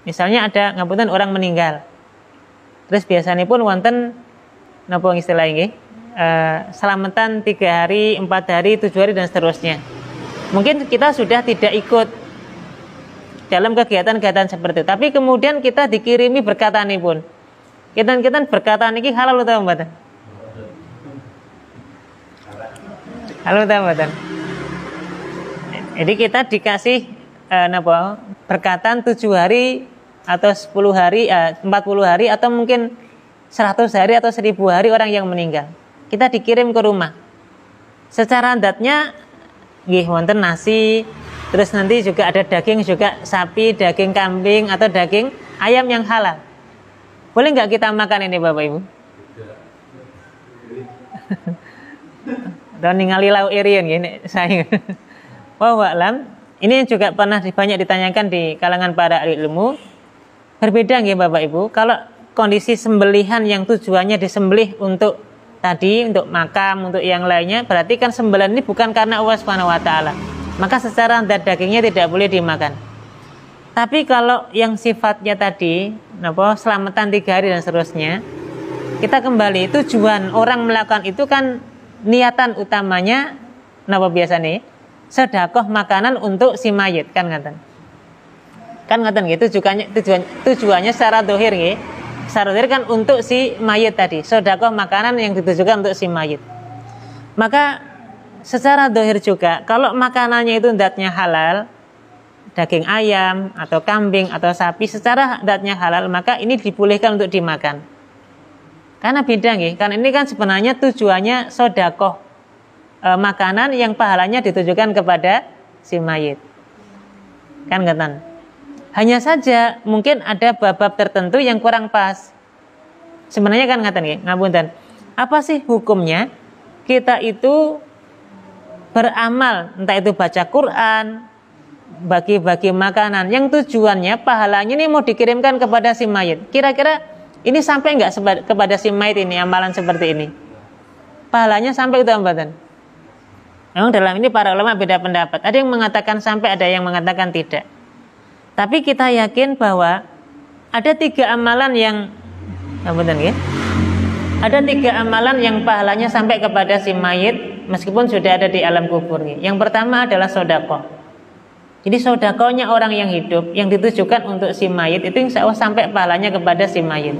Misalnya ada ngapunten orang meninggal. Terus biasanya pun wonten napa istilah nggih? Selamatan 3 hari, 4 hari, 7 hari dan seterusnya. Mungkin kita sudah tidak ikut dalam kegiatan-kegiatan seperti itu, tapi kemudian kita dikirimi berkatani pun. Kita berkatan iki halal utawa mboten? Halal utawa mboten? Jadi kita dikasih berkatan 7 hari atau 10 hari, 40 hari atau mungkin 100 hari atau 1000 hari orang yang meninggal. Kita dikirim ke rumah. Secara adatnya nggih wonten nasi, terus nanti juga ada daging juga sapi, daging kambing atau daging ayam yang halal. Boleh nggak kita makan ini Bapak Ibu? Dan ningali lau irian gini saya. Wallahu ini juga pernah banyak ditanyakan di kalangan para ahli ilmu. Berbeda nggih Bapak Ibu, kalau kondisi sembelihan yang tujuannya disembelih untuk tadi untuk makam, untuk yang lainnya, berarti kan sembelihan ini bukan karena Allah Subhanahu wa taala. Maka secara zat dagingnya tidak boleh dimakan. Tapi kalau yang sifatnya tadi, selamatan 3 hari dan seterusnya, kita kembali tujuan orang melakukan itu kan niatan utamanya biasa nih? Sedekah makanan untuk si mayit kan ngaten. Kan ngaten gitu tujuannya secara dohir nggih. Secara dohir kan untuk si mayit tadi, sedekah makanan yang ditujukan untuk si mayit. Maka secara dohir juga kalau makanannya itu zatnya halal, daging ayam atau kambing atau sapi secara zatnya halal, maka ini dibolehkan untuk dimakan. Karena beda nggih, kan ini kan sebenarnya tujuannya sedekah makanan yang pahalanya ditujukan kepada si mayit. Kan ngaten. Hanya saja mungkin ada bab-bab tertentu yang kurang pas. Sebenarnya kan ngaten nggih, ngapunten. Apa sih hukumnya kita itu beramal, entah itu baca Quran, bagi-bagi makanan yang tujuannya pahalanya ini mau dikirimkan kepada si mayit. Kira-kira ini sampai enggak kepada si mayit ini amalan seperti ini? Pahalanya sampai ke mboten? Memang dalam ini para ulama beda pendapat. Ada yang mengatakan sampai, ada yang mengatakan tidak. Tapi kita yakin bahwa ada 3 amalan yang ada 3 amalan yang pahalanya sampai kepada si mayit meskipun sudah ada di alam kubur. Yang pertama adalah sedekah. Jadi sedekahnya orang yang hidup yang ditujukan untuk si mayit itu insya Allah sampai pahalanya kepada si mayit.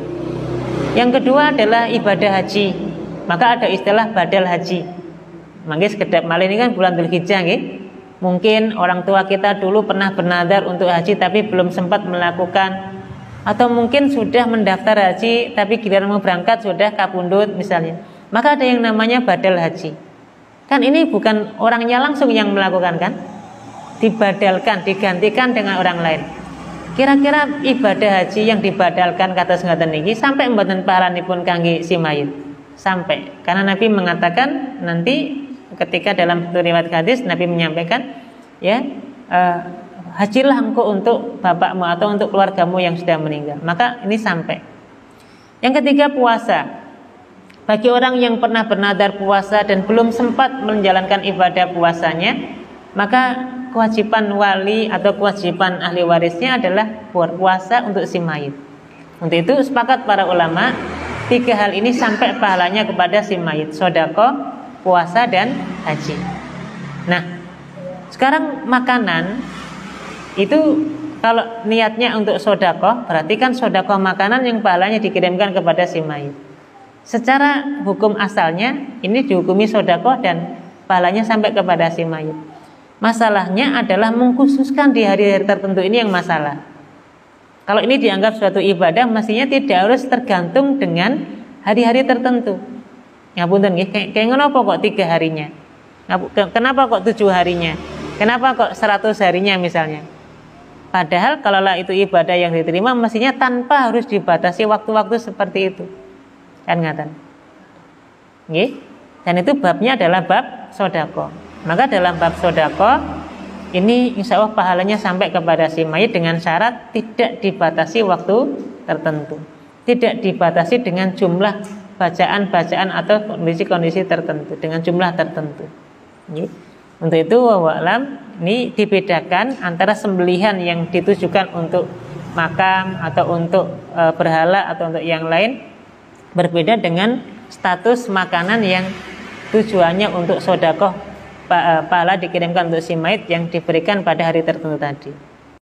Yang kedua adalah ibadah haji. Maka ada istilah badal haji. Mangke sekedap malih ini kan bulan Dzulhijjah nggih. Mungkin orang tua kita dulu pernah bernadar untuk haji tapi belum sempat melakukan, atau mungkin sudah mendaftar haji tapi giliran mau berangkat sudah kapundhut misalnya. Maka ada yang namanya badal haji. Kan ini bukan orangnya langsung yang melakukan kan? Dibadalkan, digantikan dengan orang lain. Kira-kira ibadah haji yang dibadalkan kados ngaten niki sampai mboten pahalanipun kangge si mayit? Sampai. Karena Nabi mengatakan nanti ketika dalam riwayat hadis Nabi menyampaikan hajilah engkau untuk bapakmu atau untuk keluargamu yang sudah meninggal. Maka ini sampai. Yang ketiga puasa. Bagi orang yang pernah bernadar puasa dan belum sempat menjalankan ibadah puasanya, maka kewajiban wali atau kewajiban ahli warisnya adalah berpuasa untuk si mayit. Untuk itu sepakat para ulama 3 hal ini sampai pahalanya kepada si mayit: sedekah, puasa dan haji. Nah, sekarang makanan itu kalau niatnya untuk sedekah, berarti kan sedekah makanan yang pahalanya dikirimkan kepada si mayit. Secara hukum asalnya ini dihukumi sedekah dan pahalanya sampai kepada si mayit. Masalahnya adalah mengkhususkan di hari-hari tertentu ini yang masalah. Kalau ini dianggap suatu ibadah, mestinya tidak harus tergantung dengan hari-hari tertentu. Ngapunten nggih, kayak ngono apa kok 3 harinya? Kenapa kok 7 harinya? Kenapa kok 100 harinya misalnya? Padahal kalaulah itu ibadah yang diterima mestinya tanpa harus dibatasi waktu-waktu seperti itu. Kan ngaten. Nggih. Dan itu babnya adalah bab sedekah. Maka dalam bab sedekah ini insya Allah pahalanya sampai kepada si mayit dengan syarat tidak dibatasi waktu tertentu. Tidak dibatasi dengan jumlah bacaan-bacaan atau kondisi-kondisi tertentu dengan jumlah tertentu. Untuk itu wallahu a'lam, ini dibedakan antara sembelihan yang ditujukan untuk makam atau untuk berhala atau untuk yang lain, berbeda dengan status makanan yang tujuannya untuk sodakoh, pahala dikirimkan untuk si mayit yang diberikan pada hari tertentu tadi.